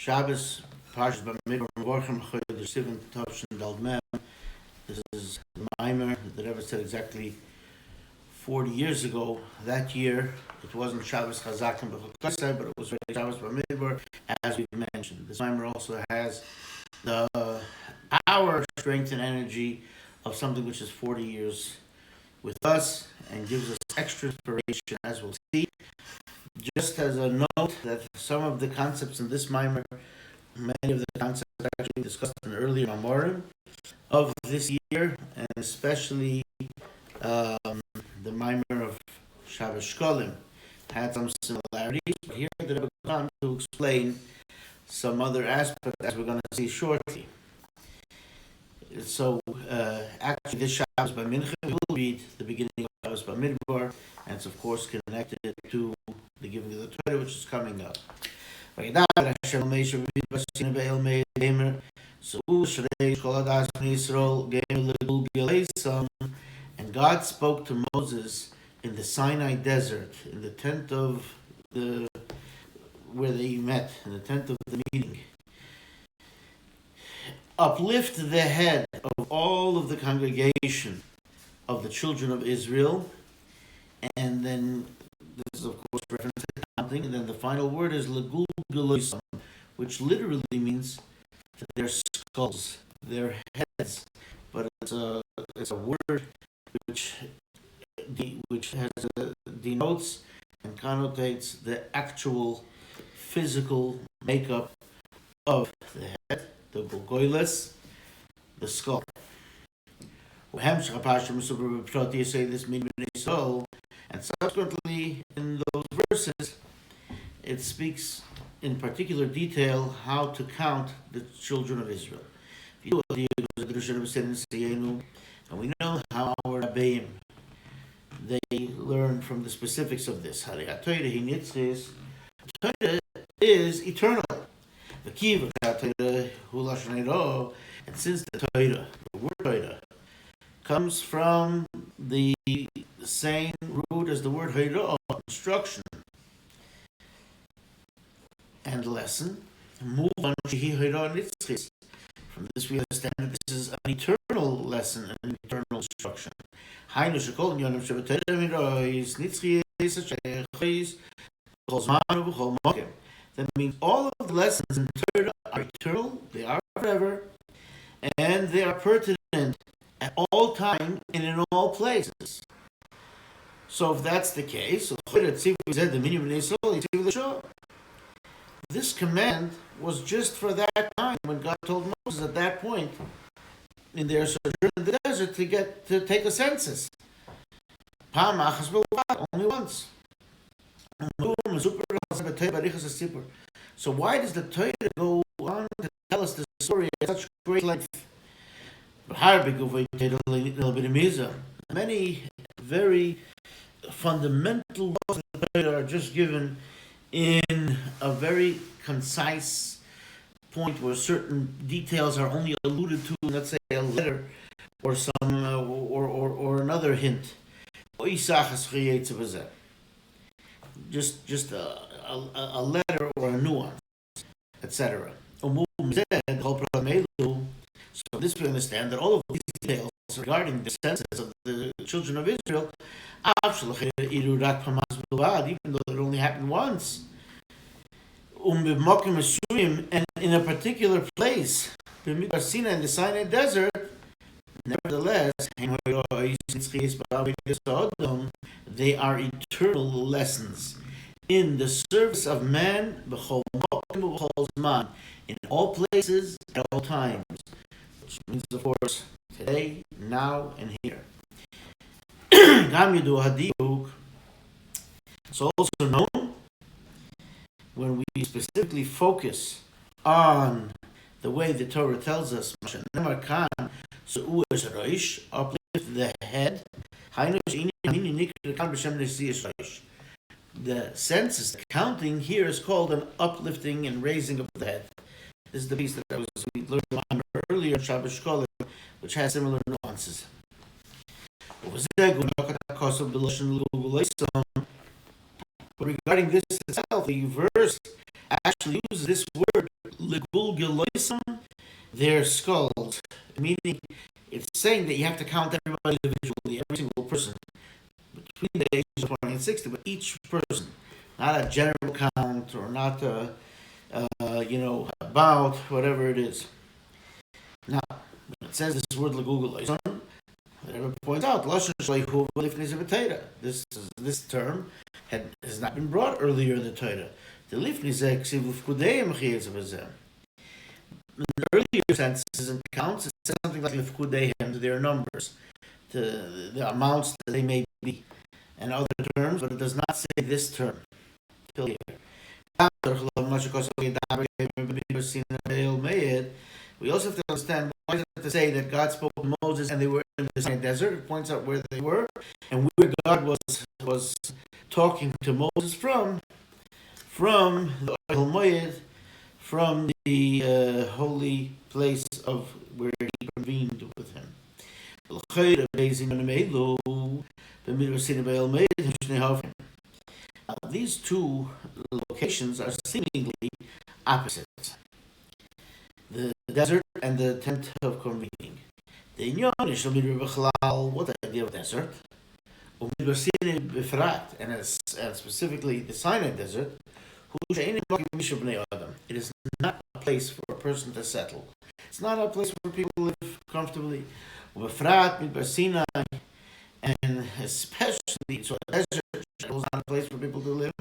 Shabbos Mevarchim Sivan Sivan. This is the Maimer that Rebbe said exactly 40 years ago. That year, it wasn't Shabbos Chazakim B'Chokasai, but it was Shabbos B'Midbar, as we've mentioned. This Maimer also has the power, strength, and energy of something which is 40 years with us and gives us extra inspiration, as we'll see. Just as a note that some of the concepts in this Maimer, many of the concepts actually discussed in earlier Mamorim of this year, and especially the Maimer of Shabbos Shkolim had some similarities, but here the Rebbe goes on to explain some other aspects, as we're going to see shortly. So, actually, this Shabbos by Mincha, we will read the beginning of Shabbos by Midbar, and it's of course connected to the giving of the Torah, which is coming up. Vayidaber Seu Legulgilosam, and God spoke to Moses in the Sinai desert, in the tent of where they met, in the tent of the meeting. Uplift the head of all of the congregation of the children of Israel, and then this is of course reference to counting, and then the final word is Legulgilosam, which literally means their skulls, their heads, but it's a word which denotes and connotates the actual physical makeup of the head, the Golgoiles, the skull. Say this meaning soul, and subsequently in those verses it speaks in particular detail how to count the children of Israel. And we know how our Rabbi they learn from the specifics of this. Torah is eternal. And since the Torah, the word Torah, comes from the same root as the word Hayra, instruction and lesson, move on. From this we understand that this is an eternal lesson and an eternal instruction. That means all of the lessons in Torah are eternal, they are forever, and they are pertinent at all time and in all places. So if that's the case, this command was just for that time when God told Moses at that point in their sojourn in the desert to take a census. Only once. So why does the Torah go on to tell us the story at such great length? Many very fundamental laws of the Torah are just given in a very concise point where certain details are only alluded to, let's say a letter or some or another hint. Just a letter or a nuance, etc. So this we understand that all of these details regarding the census of the children of Israel, even though it only happened once, and in a particular place, in the Sinai desert, nevertheless, they are eternal lessons in the service of man, in all places, at all times, which means, of course, today, now, and here. It's also known when we specifically focus on the way the Torah tells us, uplift the head. The census, the counting here is called an uplifting and raising of the head. This is the piece that we learned earlier in Shabbos Shkolim, which has similar nuances. But regarding this itself, the verse actually uses this word Legulgilosam, their skulls, meaning it's saying that you have to count everybody individually, every single person, between the ages of 20 and 60, but each person, not a general count or not about whatever it is. Now, when it says this word Legulgilosam, whatever points out, this term has not been brought earlier in the Torah. The in the earlier sentences and counts, it says something like lifkudehem, to their numbers, to the amounts that they may be, and other terms, but it does not say this term till here. We also have to understand why does it to say that God spoke to Moses and they were in the Sinai desert. It points out where they were and where God was talking to Moses from the Ohel Moed, from the holy place of where he convened with him. Now, these two locations are seemingly opposites. The desert and the tent of convening. The inyan is what the idea of desert, and specifically the Sinai desert. It is not a place for a person to settle. It's not a place where people live comfortably. And especially, so a desert is not a place for people to live.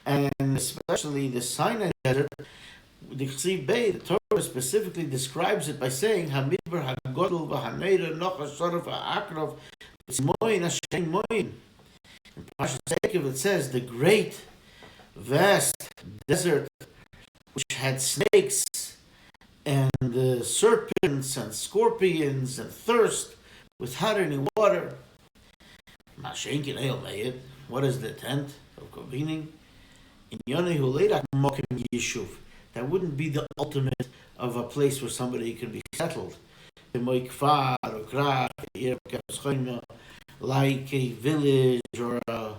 And especially the Sinai desert, the Chsiv Bey, the Torah specifically describes it by saying, Hamidbar HaGodol v'Haneira Noch HaShoraf HaAkrov Tzmoyin Hashem Moyin. In Parashat Zekev it says, the great, vast desert which had snakes and serpents and scorpions and thirst without any water. What is the tent of convening? In Yonehu Leirak Mokim Yishuv. That wouldn't be the ultimate of a place where somebody can be settled. Like a village or a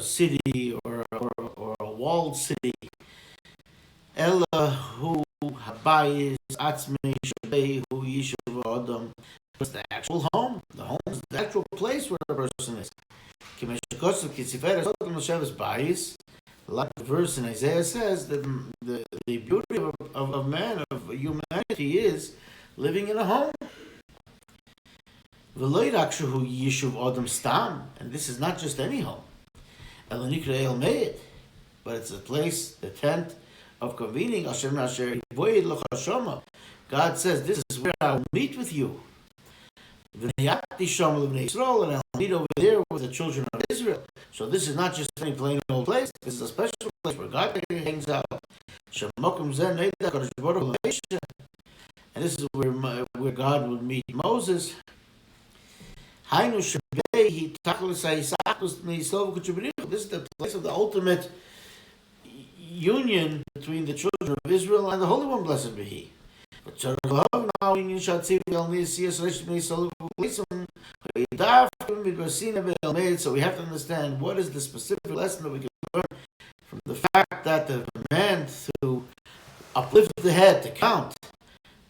city or a walled city. Ella hu habayis atzmei shabei hu yishuv adam. It's the actual home. The home is the actual place where a person is. Like the verse in Isaiah says, that the beauty of man, of humanity, is living in a home. And this is not just any home. But it's a place, the tent of convening. God says, this is where I'll meet with you. And I'll meet over there with the children of Israel. So this is not just any plain old place. This is a special place where God hangs out. And this is where God would meet Moses. This is the place of the ultimate union between the children of Israel and the Holy One, blessed be He. So we have to understand what is the specific lesson that we can learn from the fact that the command to uplift the head, to count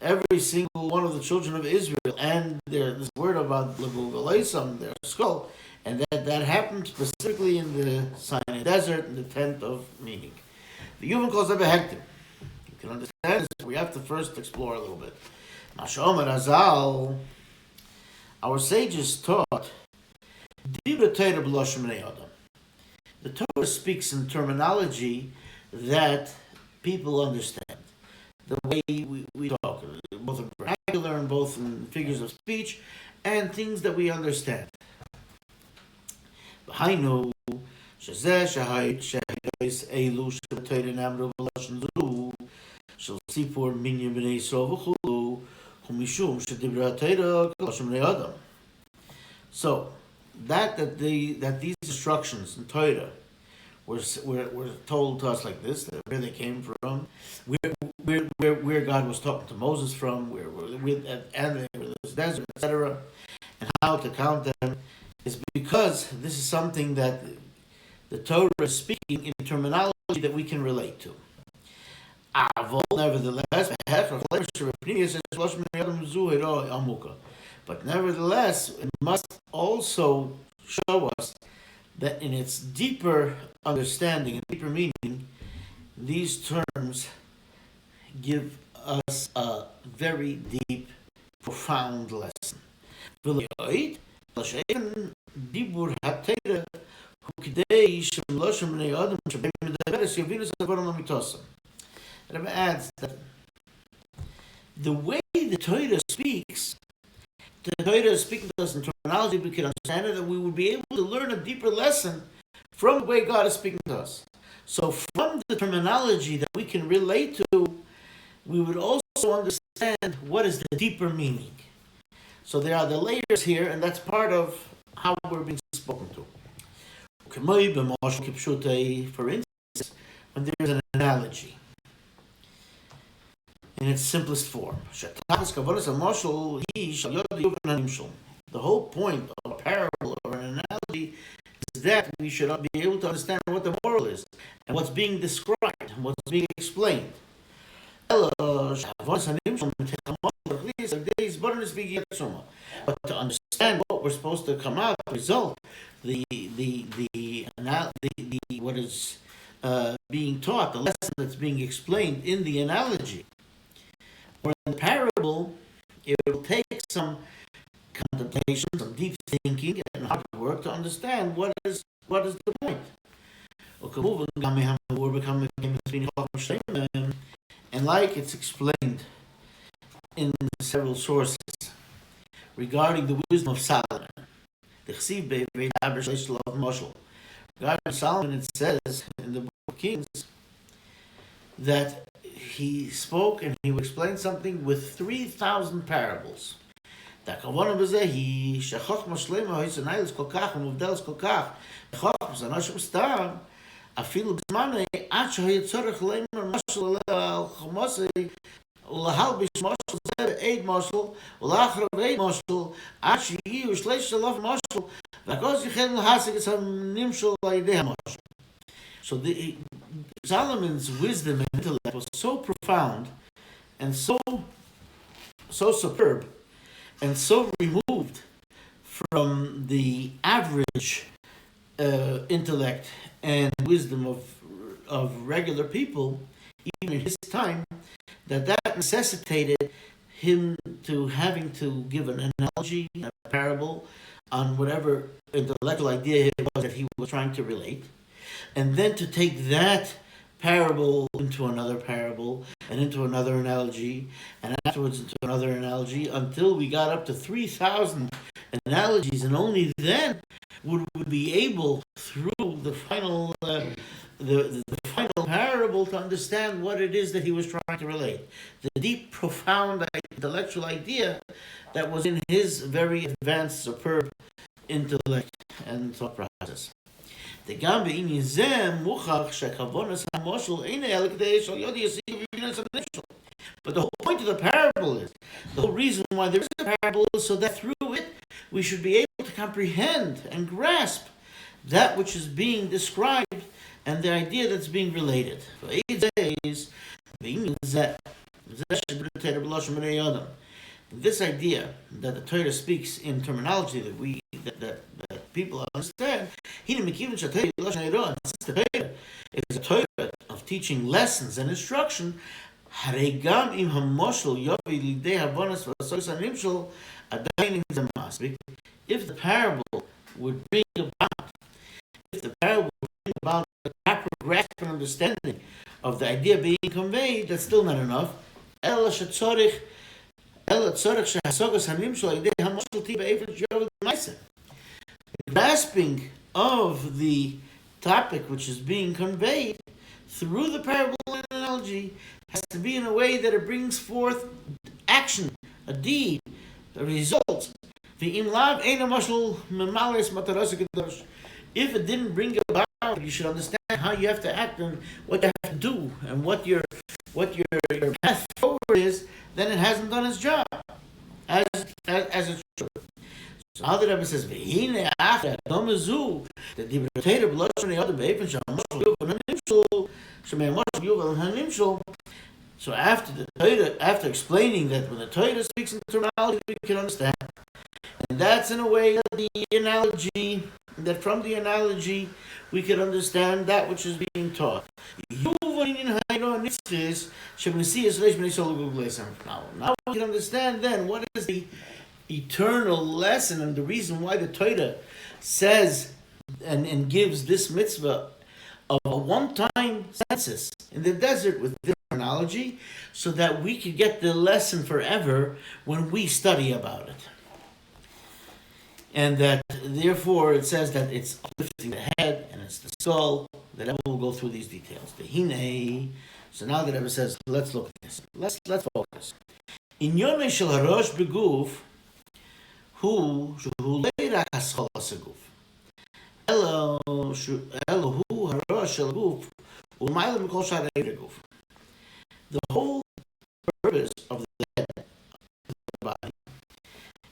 every single one of the children of Israel, and this word about Legulgilosam, their skull, and that happened specifically in the Sinai desert, in the tent of meeting. The Yuvan calls it a hektim. You can understand this. We have to first explore a little bit. Mashomer Azal, our sages taught, the Torah speaks in terminology that people understand. The way we talk, both in vernacular and both in figures of speech, and things that we understand. So that these instructions in Torah were told to us like this, where they came from, where God was talking to Moses from, and this desert, etc., and how to count them, is because this is something that the Torah is speaking in terminology that we can relate to. Nevertheless, it must also show us that in its deeper understanding and deeper meaning, these terms give us a very deep, profound lesson. Rebbe adds that the way the Torah speaks, the Torah is speaking to us in terminology we can understand it, and we would be able to learn a deeper lesson from the way God is speaking to us. So from the terminology that we can relate to, we would also understand what is the deeper meaning. So there are the layers here, and that's part of how we're being spoken to. For instance, when there's an analogy in its simplest form. The whole point of a parable or an analogy is that we should be able to understand what the moral is and what's being described and what's being explained. But to understand what we're supposed to come out, the result, what is being taught, the lesson that's being explained in the analogy or in the parable, it will take some contemplation, some deep thinking, and hard work to understand what is the point. And like it's explained in several sources regarding the wisdom of Solomon, regarding Solomon, it says in the book of Kings that he spoke and he explained something with 3,000 parables. That so Solomon's wisdom and intellect was so profound and so superb and so removed from the average intellect and wisdom of regular people, even in his time, that necessitated him to having to give an analogy, a parable, on whatever intellectual idea it was that he was trying to relate, and then to take that parable into another parable, and into another analogy, and afterwards into another analogy, until we got up to 3,000 analogies, and only then would we be able, through the final the final parable, to understand what it is that he was trying to relate. The deep, profound intellectual idea that was in his very advanced, superb intellect and thought process. But the whole point of the parable is, the whole reason why there is a parable is so that through it we should be able to comprehend and grasp that which is being described and the idea that's being related. This idea that the Torah speaks in terminology that people understand, is a Torah of teaching lessons and instruction. If the parable would bring about a proper grasp and understanding of the idea being conveyed, that's still not enough. The grasping of the topic which is being conveyed through the parable and analogy has to be in a way that it brings forth action, a deed, a result. If it didn't bring about, you should understand how you have to act and what you have to do and what your path forward is, then it hasn't done its job as it should. So how the Rebbe says, So after the Torah, after explaining that when the Torah speaks in terminology, we can understand. And that's in a way the analogy, that from the analogy we can understand that which is being taught. Now we can understand then what is the eternal lesson and the reason why the Torah says and gives this mitzvah of a one-time census in the desert with this analogy, so that we could get the lesson forever when we study about it. And that therefore it says that it's uplifting the head and it's the skull. The Rebbe will go through these details. The hine. So now the Rebbe says, let's look at this. Let's focus. In Yonei shel harosh beguf, hu leira haschol asaguf. Elo hu harosh shel guf u'mayla mikol sharei guf. The whole purpose of the head, of the body,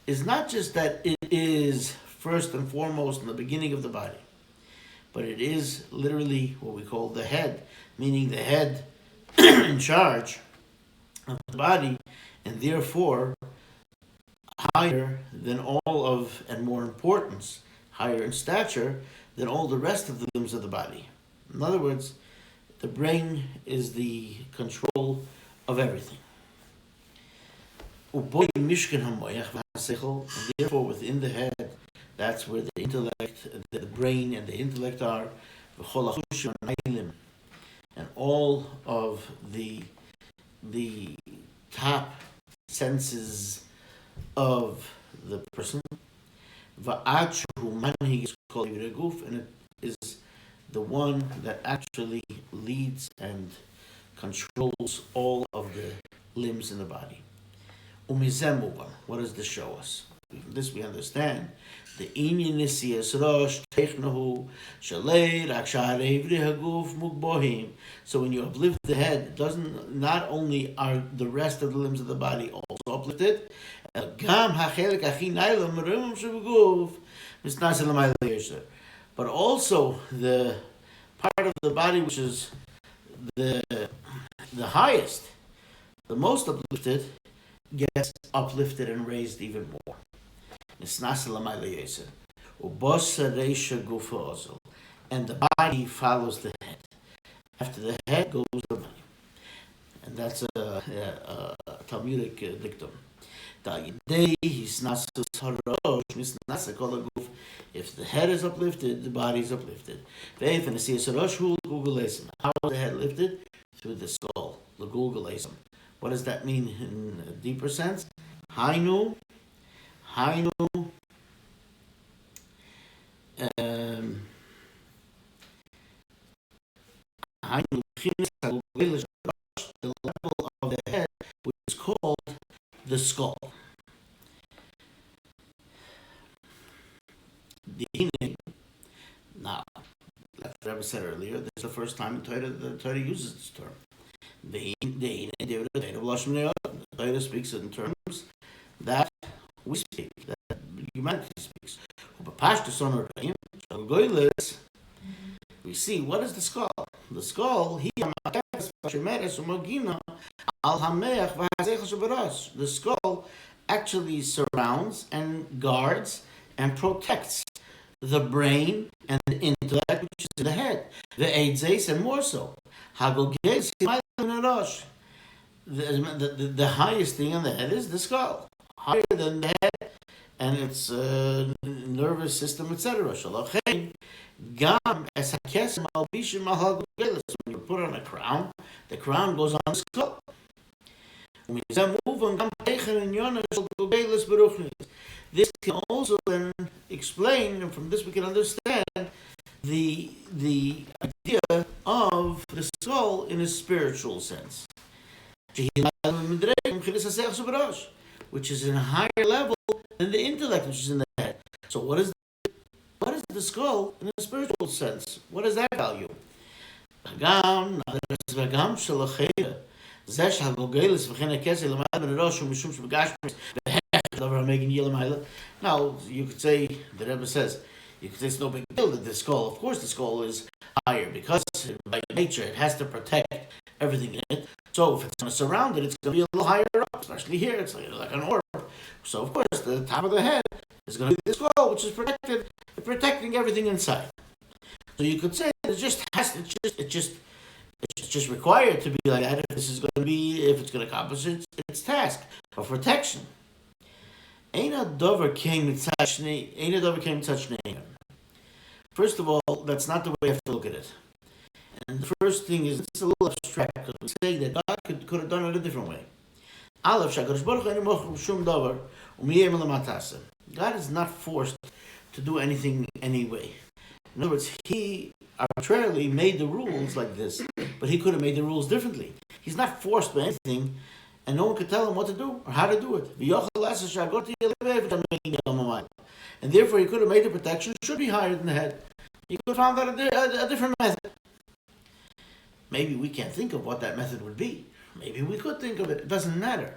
is not just that it is first and foremost in the beginning of the body, but it is literally what we call the head, meaning the head in charge of the body, and therefore higher than all of, and more importance, higher in stature than all the rest of the limbs of the body. In other words, the brain is the control of everything. And therefore within the head, that's where the intellect, the brain and the intellect are, and all of the top senses of the person, and it is the one that actually leads and controls all of the limbs in the body. What does this show us? From this we understand the inyan nisiyas rosh technahu shalei rakshare haguf mugbohim. So when you uplift the head, it doesn't, not only are the rest of the limbs of the body also uplifted, gam hachelik achi nailam merum shebeguf misnasel l'mayla yesher, but also the part of the body which is the highest, the most uplifted, gets uplifted and raised even more. And the body follows the head. After the head goes the body. And that's a Talmudic dictum. If the head is uplifted, the body is uplifted. How is the head lifted? Through the skull, Legulgilosam. What does that mean in a deeper sense? Hainu. The level of the head, which is called the skull. Now, like the Rebbe said earlier, this is the first time the Torah uses this term. The Torah speaks in terms that we speak, that humanity speaks. We see, what is the skull? The skull, the skull actually surrounds and guards and protects the brain and the intellect which is in the head. The eidzes, and more so. The highest thing on the head is the skull, higher than the head and its nervous system, etc. When you put on a crown, the crown goes on the skull. This can also then explain, and from this we can understand the idea of the skull in a spiritual sense, which is in a higher level than the intellect which is in the head. So what is the skull in a spiritual sense? What is that value? Now, you could say, the Rebbe says, you could say it's no big deal that the skull, of course the skull is higher, because by nature it has to protect everything in it. So if it's going to surround it, it's going to be a little higher up, especially here. It's like an orb. So of course, the top of the head is going to be the skull, which is protecting everything inside. So you could say it's just required to be like that if this is going to be, if it's going to accomplish its task of protection. First of all, that's not the way I have to look at it. And the first thing is, it's a little abstract because we say that God could have done it a different way. God is not forced to do anything anyway. In other words, He arbitrarily made the rules like this, but He could have made the rules differently. He's not forced by anything, and no one could tell Him what to do or how to do it. And therefore, He could have made the protection should be higher than the head. He could have found out a different method. Maybe we can't think of what that method would be. Maybe we could think of it. It doesn't matter.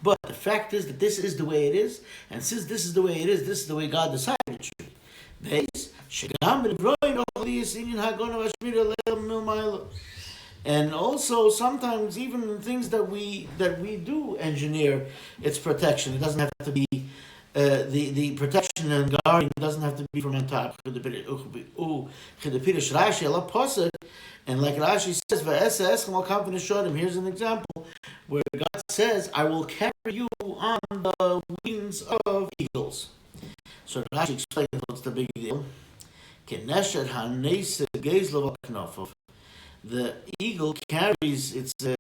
But the fact is that this is the way it is, and since this is the way it is, this is the way God decided it should be. And also sometimes even in things that we do engineer its protection, it doesn't have to be the protection and guarding doesn't have to be from on top. And like Rashi says, here's an example where God says, I will carry you on the wings of eagles. So Rashi explains what's the big deal. The eagle carries the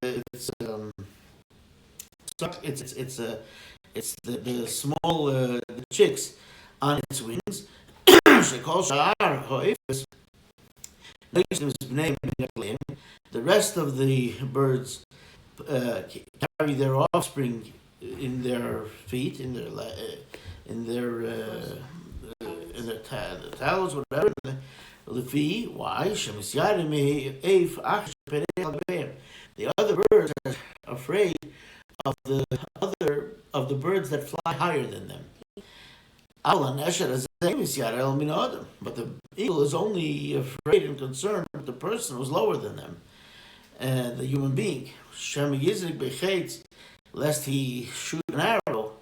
small the chicks on its wings. The rest of the birds carry their offspring in their feet, in their talons, whatever. Why? The other birds are afraid of the birds that fly higher than them. But the eagle is only afraid and concerned with the person who's lower than them, the human being. Lest he shoot an arrow.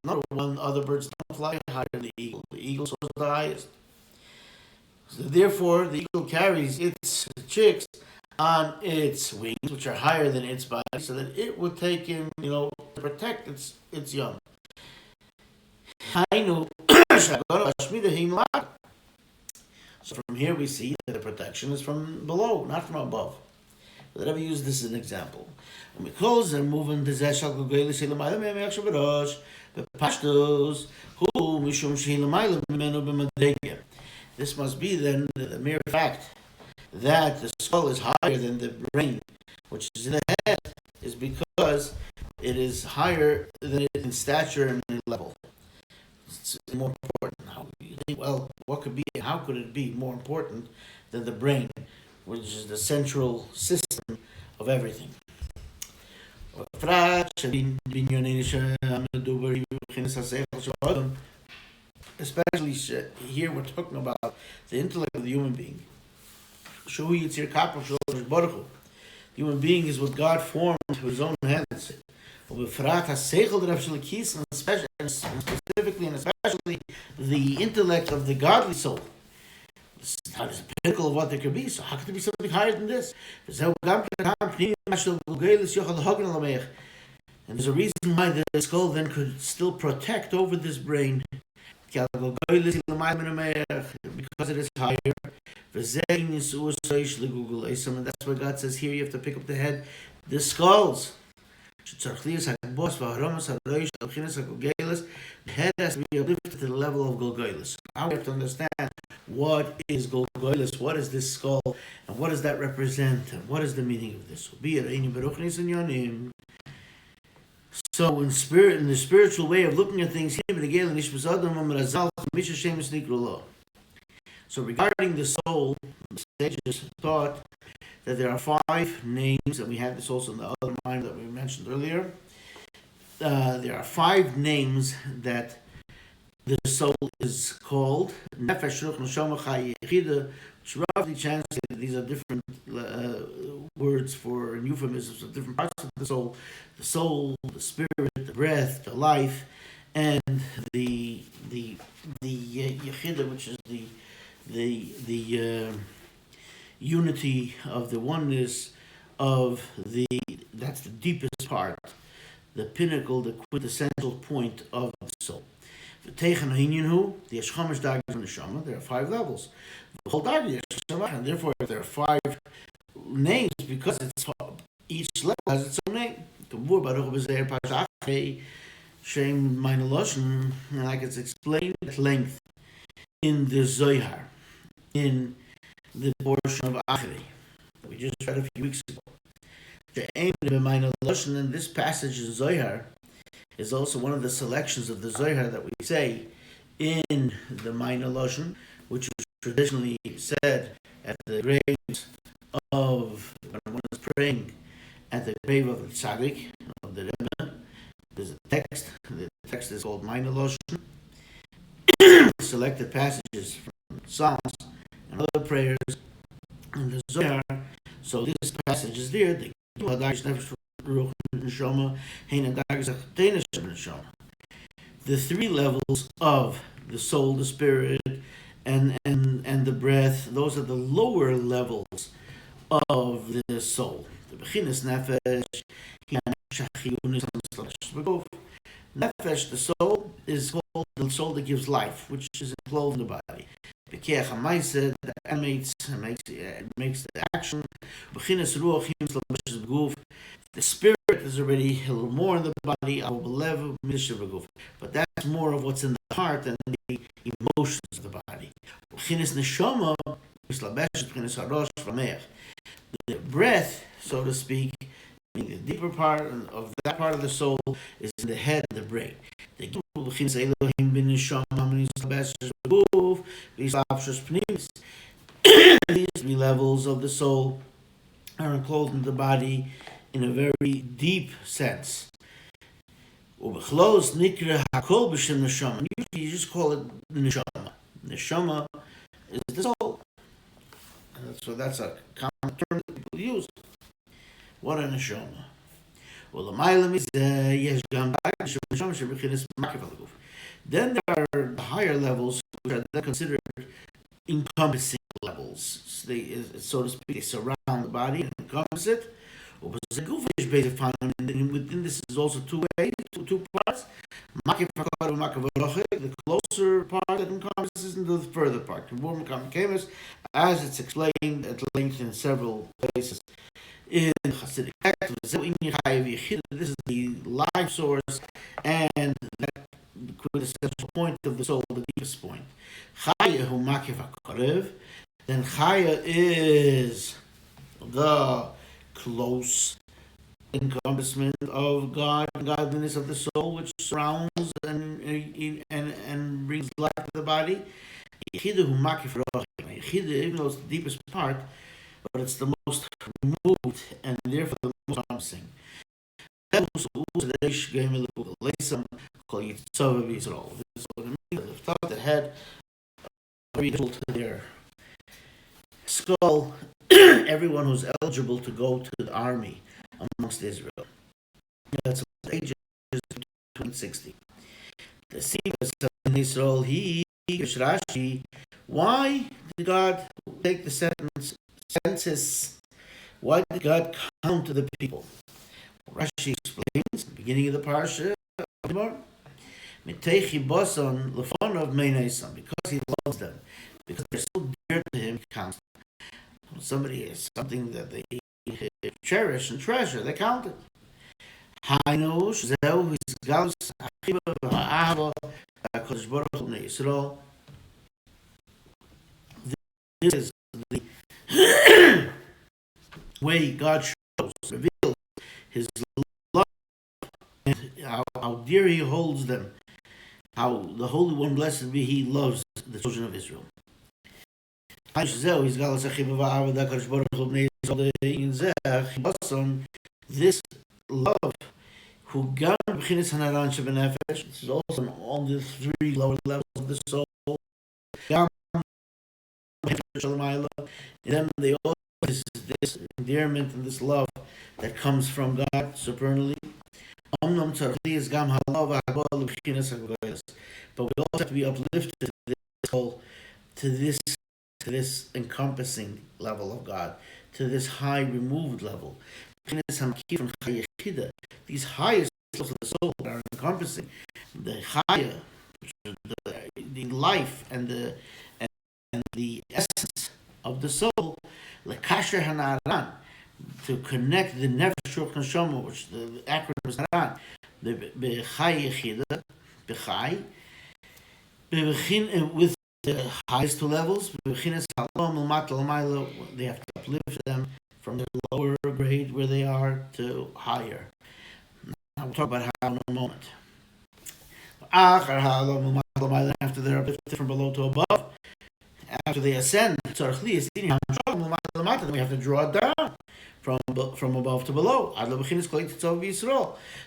Not one other birds don't fly higher than the eagle. The eagle is the highest. So therefore, the eagle carries its chicks on its wings, which are higher than its body, so that it would take in, to protect its young. So from here we see that the protection is from below, not from above. Let me use this as an example. This must be then the mere fact that the skull is higher than the brain, which is in the head, is because it is higher than it in stature and in level. It's more important. How could it be more important than the brain, which is the central system of everything? Especially here we're talking about the intellect of the human being. The human being is what God formed with his own hands. And specifically and especially the intellect of the godly soul. This is the pinnacle of what there could be. So how could there be something higher than this? And there's a reason why the skull then could still protect over this brain. Because it is higher. And that's why God says here you have to pick up the head, the skulls. The head has to be uplifted to the level of Golgoylus. Now we have to understand what is Golgoylus, what is this skull, and what does that represent, and what is the meaning of this. So in the spiritual way of looking at things, so regarding the soul, the sages thought that there are 5 names, and we had this also in the other mind that we mentioned earlier. There are 5 names that the soul is called. Nefesh, Ruch, Neshama, Chai, Yechida, which roughly translated, these are different words for and euphemisms of different parts of the soul, the spirit, the breath, the life, and the yechida, which is the unity of the oneness of that's the deepest part, the pinnacle, the quintessential point of the soul. There are 5 levels. And therefore there are 5 names because each level has its own name. And like it's explained at length in the Zohar, in the portion of Achrei that we just read a few weeks ago. And this passage in Zohar is also one of the selections of the Zohar that we say in the Minor Lashon, which is traditionally said at the graves of, when one is praying at the grave of the Tzaddik, of the Rebbe. There's a text. The text is called Minor Lashon. Selected passages from Psalms and other prayers in the Zohar. So this passage is there. The 3 levels of the soul, the spirit, and the breath, those are the lower levels of the soul. The beginnis nefesh, nefesh, the soul, is called the soul that gives life, which is enclosed in the body. That makes the action. The spirit is already a little more in the body, but that's more of what's in the heart than the emotions of the body. The breath, so to speak, the deeper part of that part of the soul is in the head and the brain. These 3 levels of the soul are enclosed in the body in a very deep sense. Usually you just call it neshama. Neshama is the soul. So that's a common term that people use. What a neshama. Then there are the higher levels, which are then considered encompassing levels. So they, so to speak, they surround the body and encompass it. Within this is also 2 ways, two parts. The closer part that encompasses into the further part. As it's explained at length in several places in Hasidic text. This is the life source and that quintessential point of the soul, the deepest point. Then Chaya is the close encompassment of God, godliness of the soul, which surrounds and brings life to the body. Even though it's the deepest part, but it's the most removed and therefore the most promising. So the head to their skull, everyone who's eligible to go to the army amongst Israel. That's ages between 60. The Sivas of Israel, Rashi, why did God take the census? Why did God count the people? Rashi explains, at the beginning of the parsha, because he loves them, because they're so dear to him, he counts them. When somebody is something that they cherish and treasure, they count it. This is the way God shows, reveals his love, and how dear he holds them, how the Holy One, blessed be he, loves the children of Israel. This love, this is also on the 3 lower levels of the soul. And then they also, this endearment and this love that comes from God supernally. But we also have to be uplifted to this whole, to this encompassing level of God, to this high removed level. These highest levels of the soul are encompassing the higher, the life and the essence of the soul, lekasher hanaran, to connect the nefesh ruach neshama, which the acronym is naran, the bechai yechida, bechai, with the highest two levels, they have to uplift them from the lower grade where they are to higher. Now we'll talk about how in a moment. After they're uplifted from below to above, after they ascend, then we have to draw it down from above to below,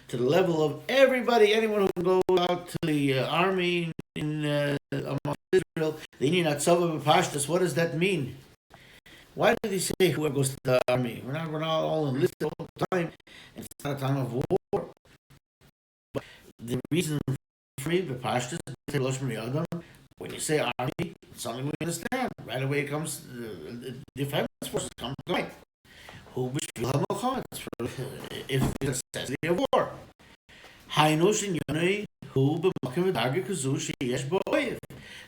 to the level of everybody, anyone who can go out to the army in among Israel. They need not pashtus. What does that mean? Why do they say whoever goes to the army? We're not all enlisted all the time. It's not a time of war. But the reason for me, the pashtus, when you say army, it's something we understand. Right away comes the defense forces come to mind. Who if it's a necessity of war.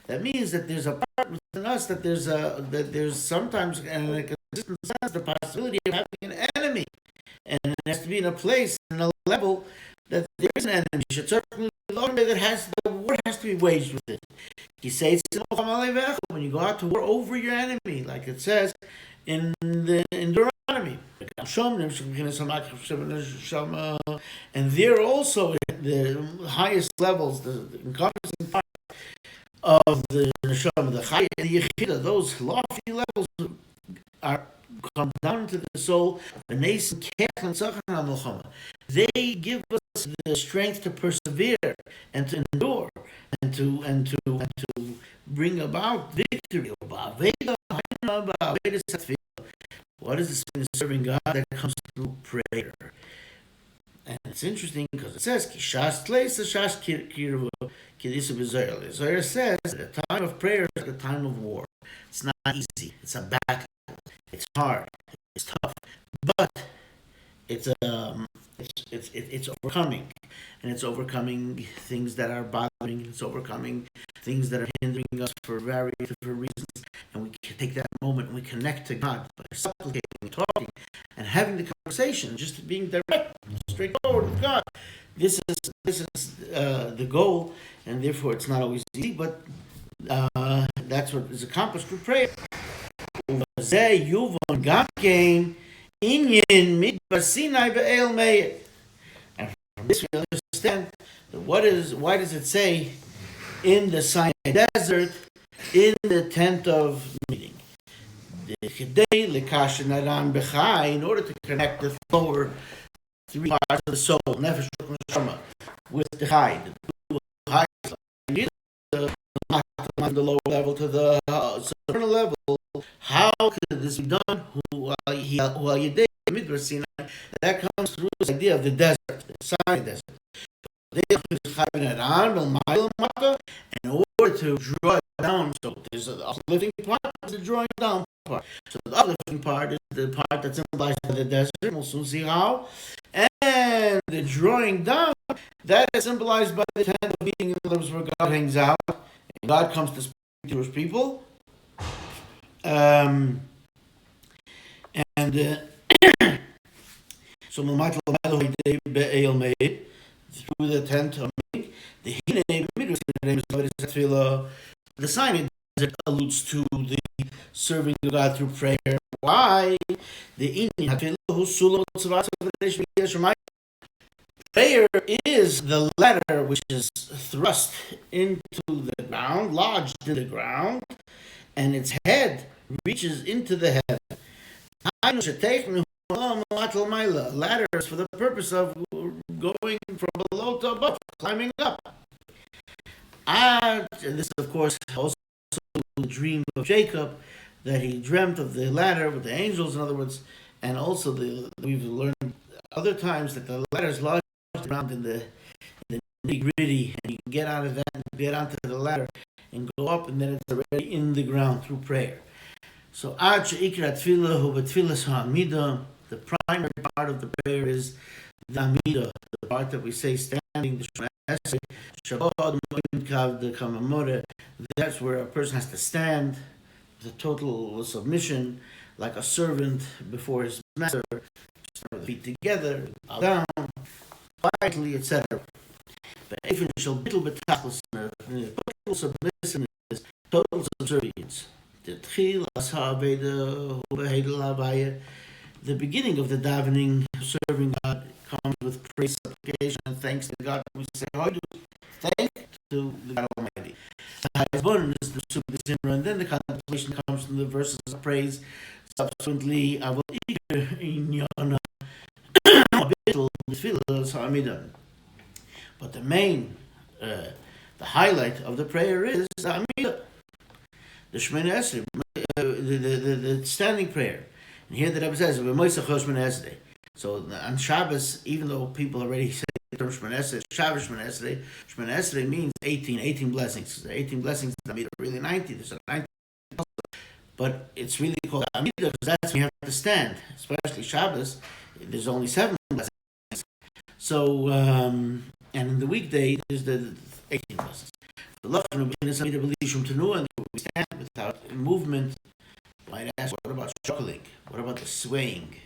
That means that there's a part within us that there's sometimes in a consistent sense the possibility of having an enemy, and it has to be in a place in a level that there is an enemy. Should certainly the war has to be waged with it. He says when you go out to war over your enemy, like it says in Deuteronomy. And there also the highest levels, the encompassing part of the neshama, the chaya and the yechida, those lofty levels come down to the soul. They give us the strength to persevere and to endure and to bring about victory. What is this in serving God that comes through prayer? And it's interesting because it says, Zohar says that the time of prayer is like a time of war. It's not easy. It's a battle. It's hard. It's tough. But it's overcoming. And it's overcoming things that are bothering. It's overcoming things that are hindering us for various different reasons. And we can take that moment and we connect to God by supplicating, talking, and having the conversation, just being direct, straightforward with God. This is the goal, and therefore it's not always easy, but that's what is accomplished through prayer. And from this we understand that why does it say in the Sinai desert, in the tent of meeting, in order to connect the lower three parts of the soul, nefesh, ruach, neshama, with the high, the highest the lower level to the supernal level. How could this be done? That comes through this idea of the desert, the Sinai desert. In order to draw it down, so there's an uplifting part, there's a drawing down part. So the uplifting part is the part that's symbolized by the desert, we'll soon see how. And the drawing down, that is symbolized by the tent of meeting, in other words, where God hangs out, and God comes to speak to his people. So through the tent of meeting, the Sinai desert alludes to the serving of God through prayer. Why? Prayer is the ladder which is thrust into the ground, lodged in the ground, and its head reaches into the heaven. Ladders for the purpose of going from below to above, climbing up. And this, of course, also the dream of Jacob, that he dreamt of the ladder with the angels, in other words, and also we've learned other times that the ladder is lodged around in the nitty-gritty, and you can get out of that and get onto the ladder and go up, and then it's already in the ground through prayer. So, the primary part of the prayer is the Amida, the part that we say standing, that's where a person has to stand with a total submission, like a servant before his master, with feet together, down, quietly, etc. But even total submissiveness, total subservience. The beginning of the davening, serving God, comes with praise, supplication, and thanks to God. We say, thank to the God Almighty. Is the super zimra, and then the contemplation comes from the verses of praise. Subsequently, I will but the main, the highlight of the prayer is the Shemini Esrei, the standing prayer. And here the Rebbe says, so on Shabbos, even though people already say the term Shemini Esrei, Shabbos Shemini Esrei means 18 blessings. 18 blessings, really 90, there's a 90. But it's really called Amida because that's when you have to stand, especially Shabbos. There's only 7 blessings. So, and in the weekday, there's the 18 blessings. And we stand without movement. Might ask, what about shuckling? What about the swaying?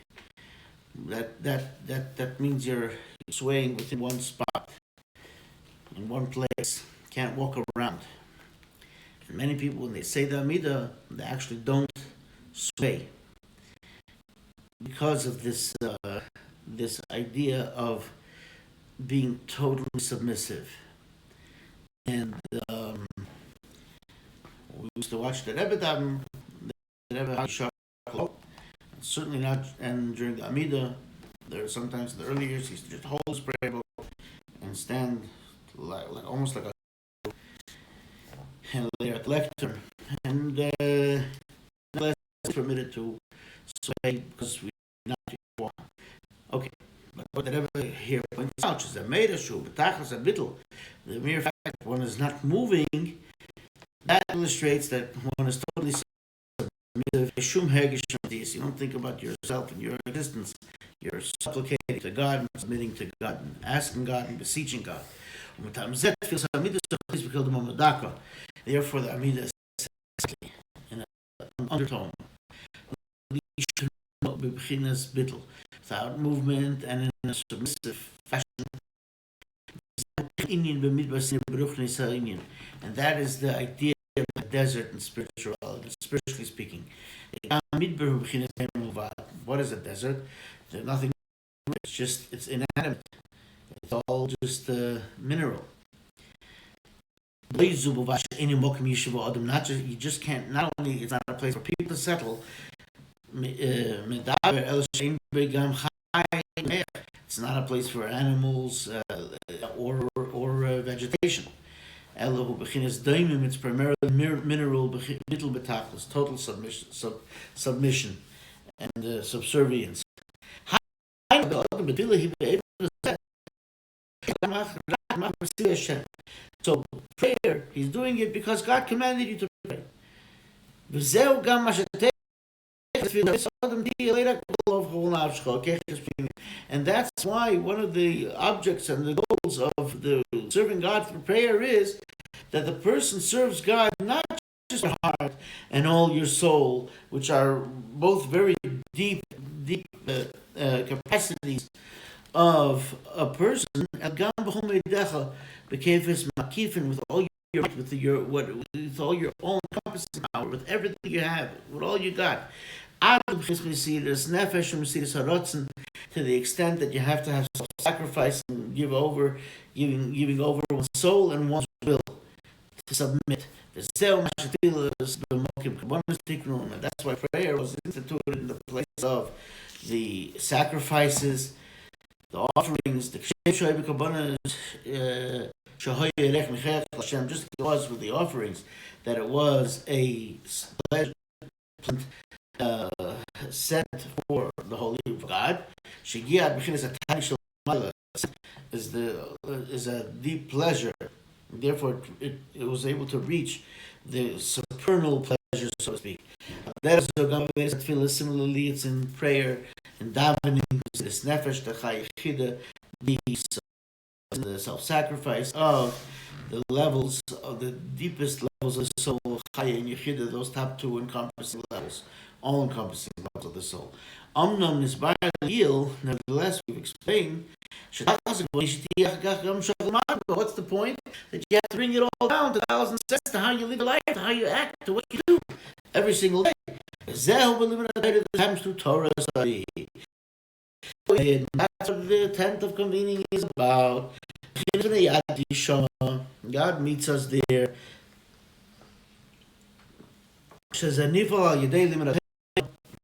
That means you're swaying within one spot, in one place. Can't walk around. And many people, when they say the Amida, they actually don't sway because of this this idea of being totally submissive. And we used to watch the Rebbe daven, the Rebbe Shaklo, certainly not, and during the Amida, there are sometimes in the early years, he used to just hold his prayer book and stand like almost like a and later at the lectern. And less permitted to sway because we not walk. Okay. But what the Rebbe here points out is that made a shoe, betachas a bittel, the mere fact that one is not moving, that illustrates that one is totally submissive. You don't think about yourself and your existence. You're supplicating to God and submitting to God and asking God and beseeching God. Therefore, the Amida is in an undertone. Without movement and in a submissive fashion. And that is the idea of the desert and spirituality, spiritually speaking. What is a desert? There's nothing, it's inanimate. It's all just mineral. You just can't, not only it's not a place for people to settle, it's not a place for animals or vegetation. It's primarily mineral, total submission and subservience. So prayer, he's doing it because God commanded you to pray. And that's why one of the objects and the goals of the serving God through prayer is that the person serves God not just your heart and all your soul, which are both very deep capacities of a person, with all your might, with all your own encompassing power, with everything you have, with all you got. To the extent that you have to have self-sacrifice and giving over one's soul and one's will to submit. And that's why prayer was instituted in the place of the sacrifices, the offerings, the just like it was with the offerings, that it was a pleasure uh, set for the holy of God. Shegiat b'chinas atani shel mala is a deep pleasure. Therefore, it was able to reach the supernal pleasure, so to speak. Similarly, it's in prayer and davening, this nefesh, the chaychida, the self-sacrifice of the levels of the deepest levels of the soul, chaya and yechida, those top two encompassing levels, all-encompassing levels of the soul. Omnam nisbar yil, nevertheless, we've explained. What's the point? That you have to bring it all down to 1,000 steps to how you live your life, to how you act, to what you do every single day. That comes through Torah study. And that's what the tent of convening is about. God meets us there.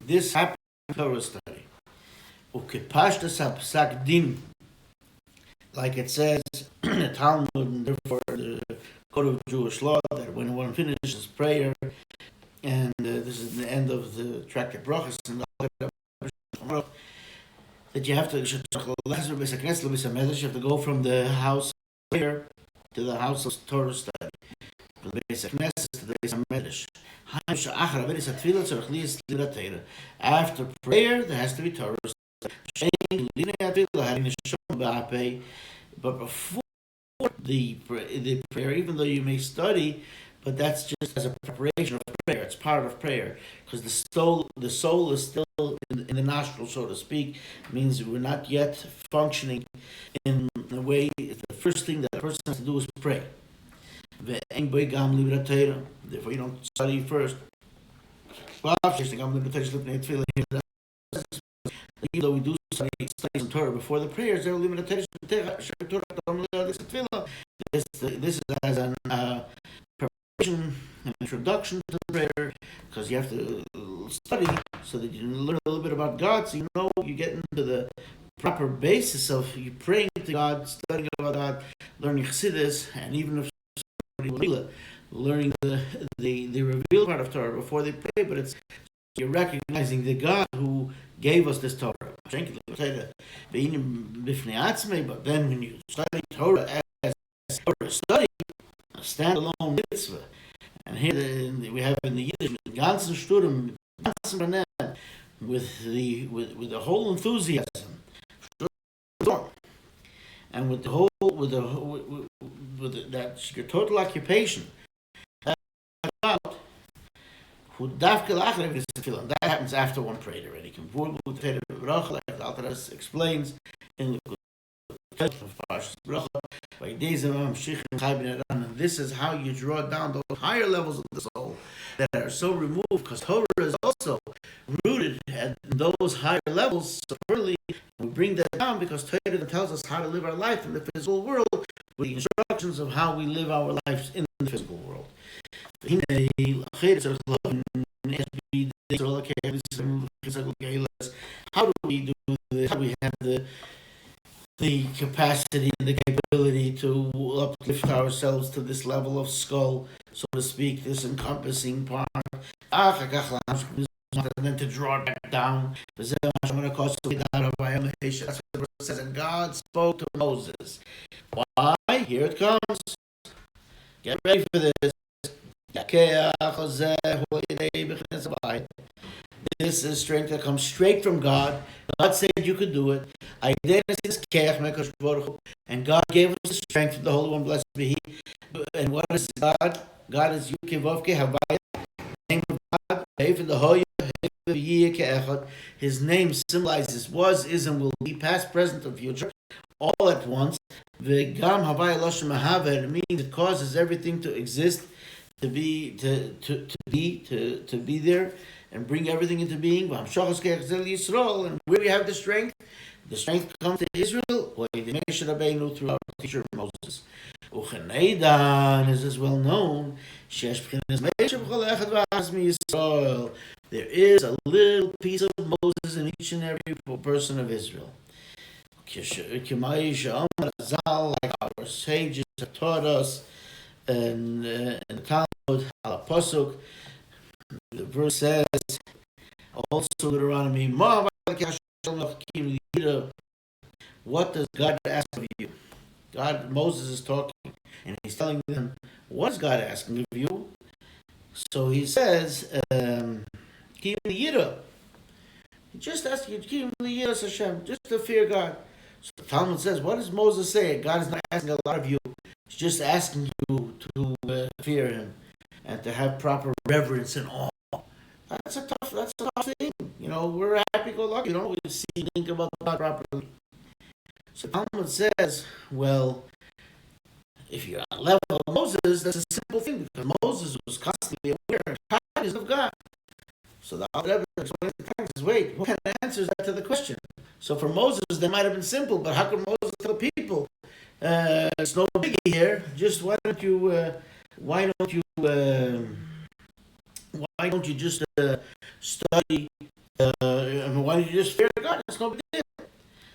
This happens in Torah study. Like it says in the Talmud, and therefore the code of Jewish law, that when one finishes prayer, and this is the end of the tractate Brachos, and that you have to go from the house of prayer to the house of Torah study, from the Beis HaKnesses to the Beis HaMedrash. After prayer, there has to be Torah study. But before the prayer, even though you may study, but that's just as a preparation of prayer. It's part of prayer, because the soul is still in the nostril, so to speak. It means we're not yet functioning in the way. The first thing that a person has to do is pray. Therefore, you don't study first. Even though we do study some Torah before the prayers, this is as an preparation, an introduction to the prayer, because you have to study so that you learn a little bit about God, so you get into the proper basis of you praying to God, studying about God, learning Chassidus, and even if learning the revealed part of Torah before they pray, but you're recognizing the God who gave us this Torah. But then when you study Torah as Torah study, a standalone mitzvah, and here we have in the Yiddish, ganzen Sturm, with the whole enthusiasm, and with that's your total occupation. That happens after one prayed already. Like the Alter explains in the and this is how you draw down those higher levels of the soul that are so removed, because Torah is also rooted at those higher levels. So early we bring that down, because Torah tells us how to live our life in the physical world, with the instructions of how we live our lives in the physical world. How do we do this? How do we have the capacity and the capability to uplift ourselves to this level of skull, so to speak, this encompassing part, and then to draw it back down. That's what it says. And God spoke to Moses. Why? Here it comes. Get ready for this. This is strength that comes straight from God. God said you could do it. And God gave us the strength of the Holy One, blessed be He. And what is God? God is Yukivovke Havaya, name of God. His name symbolizes was, is, and will be, past, present, and future, all at once. It means it causes everything to exist, to be there, and bring everything into being. And where we have the strength comes to Israel, through our teacher Moses. As is well known, there is a little piece of Moses in each and every person of Israel. Like our sages have taught us in the Talmud, al-Pasuk, the verse says, also Deuteronomy, what does God ask of you? Moses is talking, and he's telling them, what is God asking of you? So he says, He just asking you, Hashem, just to fear God. So the Talmud says, what does Moses say? God is not asking a lot of you. He's just asking you to fear Him and to have proper reverence and awe. That's a tough thing. We're happy-go-lucky. We think about God properly. So Talmud says, well, if you're on the level of Moses, that's a simple thing, because Moses was constantly aware of the kindness of God. So the Rebbe explains the practice. Wait, what kind of answer is that to the question? So for Moses, that might have been simple, but how can Moses tell people, it's no biggie here, just why don't you just study, why don't you just fear God? It's no big deal.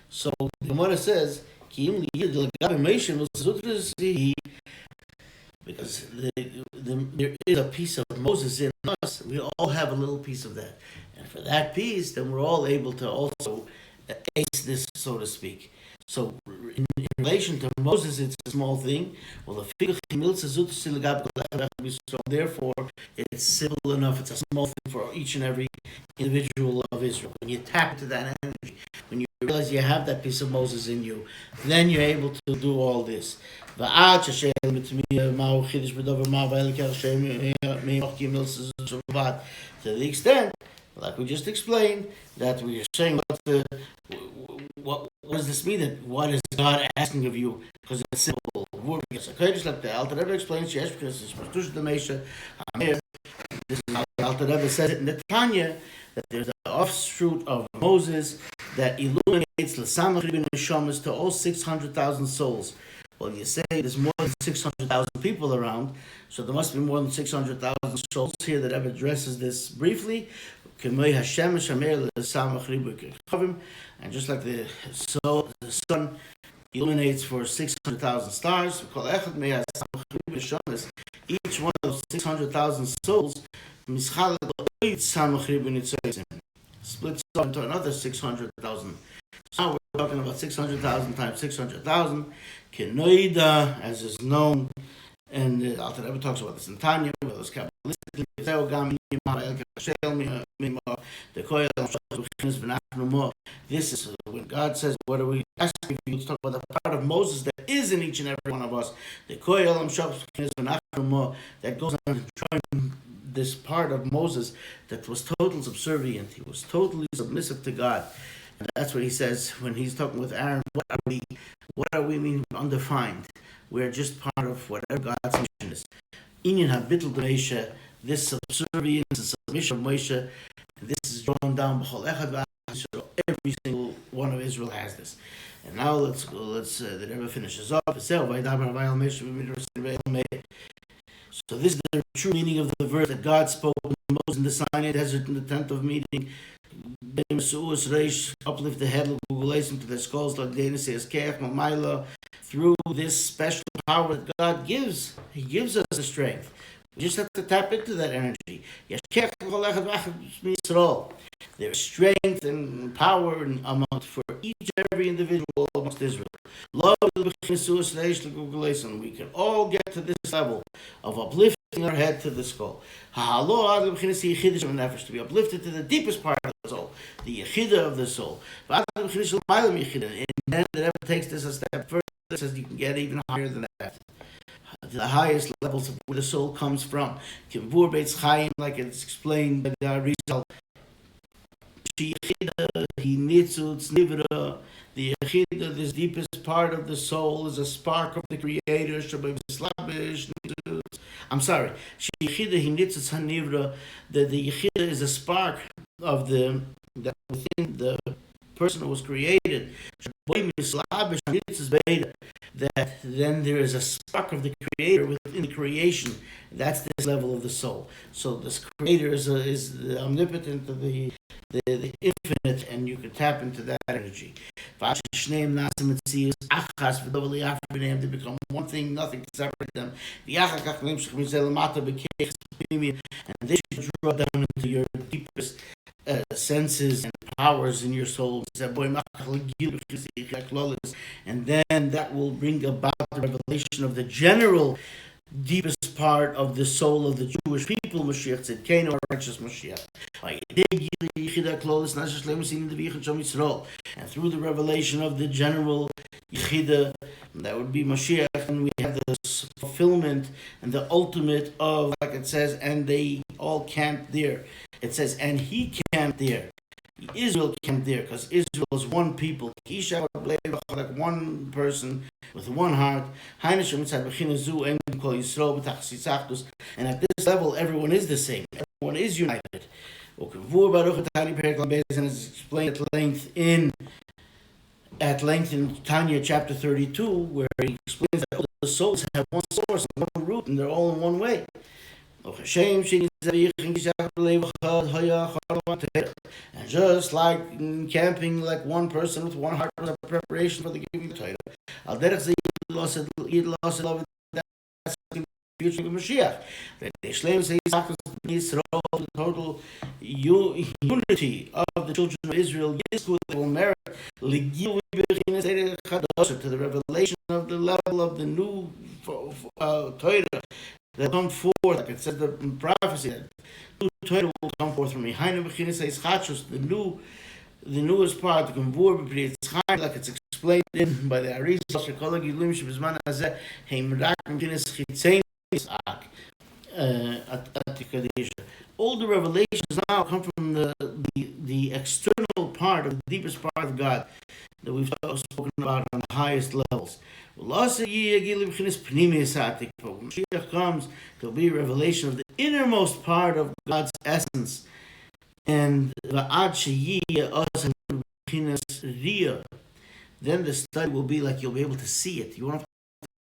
So the Gemara says, because there is a piece of Moses in us, we all have a little piece of that. And for that piece, then we're all able to also ace this, so to speak. So in relation to Moses, it's a small thing. Well, therefore, it's simple enough. It's a small thing for each and every individual of Israel. When you tap into that energy, when you realize you have that piece of Moses in you, then you're able to do all this. To the extent, like we just explained, that we are saying what does this mean? That what is God asking of you? Because it's simple. Okay, just like the Alter Rebbe explains, yes, because it's Matush the Mesha. This is how the Alter Rebbe says it in the Tanya, that there's an offshoot of Moses that illuminates l'samach ribin neshamas to all 600,000 souls. Well, you say there's more than 600,000 people around, so there must be more than 600,000 souls here. That Rebbe addresses this briefly. And just like the sun illuminates for 600,000 stars, each one of those 600,000 souls splits up into another 600,000. So now we're talking about 600,000 times 600,000. Kenoida, as is known, and the Alter Rebbe talks about this in Tanya, where those Kabbalistically, this is when God says, what are we asking you? Let's talk about the part of Moses that is in each and every one of us. The that goes on to join this part of Moses that was totally subservient. He was totally submissive to God. And that's what he says when he's talking with Aaron. What are we mean undefined? We're just part of whatever God's mission is. Inyan habitul d'Moshe, this subservience and submission of Moshe, this is drawn down. Every single one of Israel has this. And now let's the Rebbe finishes up. So this is the true meaning of the verse that God spoke to Moses in the Sinai desert in the tent of meeting. Uplift the head, Legulgilosam to their skulls, like Dana says, through this special power that God gives. He gives us the strength. We just have to tap into that energy. There's strength and power and amount for each and every individual amongst Israel. We can all get to this level of uplifting our head to the skull. To be uplifted to the deepest part of the soul, the yechida of the soul. And then the Rebbe takes this a step further, says you can get even higher than that. The highest levels of where the soul comes from. Like it's explained by the Arizal. The Yechida, this deepest part of the soul, is a spark of the Creator. I'm sorry. The Yechida is a spark of that within the person who was created. That then there is a spark of the Creator within the creation. That's this level of the soul. So this Creator is the omnipotent, the infinite, and you can tap into that energy. They become one thing, nothing can separate them. And this should draw down into your deepest senses and powers in your soul. And then that will bring about the revelation of the general deepest part of the soul of the Jewish people, Mashiach Tzidkenu, righteous Mashiach. And through the revelation of the general Yechida, that would be Mashiach, and we have the fulfillment and the ultimate of, like it says, and they all camped there. It says, and he camped there. Israel camped there, because Israel is one people. Like one person with one heart. And at this level, everyone is the same. Everyone is united. And it's explained at length in Tanya chapter 32, where he explains that all the souls have one source, one root, and they're all in one way. And just like camping, like one person with one heart was a preparation for the giving of the Torah. That's the future of Mashiach. The total unity of the children of Israel will merit to the revelation of the level of the new Torah that come forth, like it says the prophecy, that new Torah will come forth from behind the newest part, the Gevur, like it's explained by the Arizal, all the revelations now come from the external part, of the deepest part of God that we've spoken about on the highest levels. When Mashiach comes, there'll be a revelation of the innermost part of God's essence. And then the study will be like you'll be able to see it. You won't have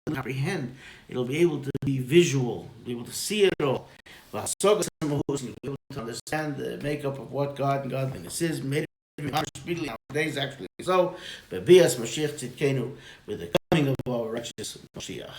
to comprehend. It'll be able to be visual, be able to see it all. You'll be able to understand the makeup of what God and godliness is. Made it speedily nowadays, actually. So, but Bias Mashiach Tzidkenu, with the coming of our righteous Mashiach.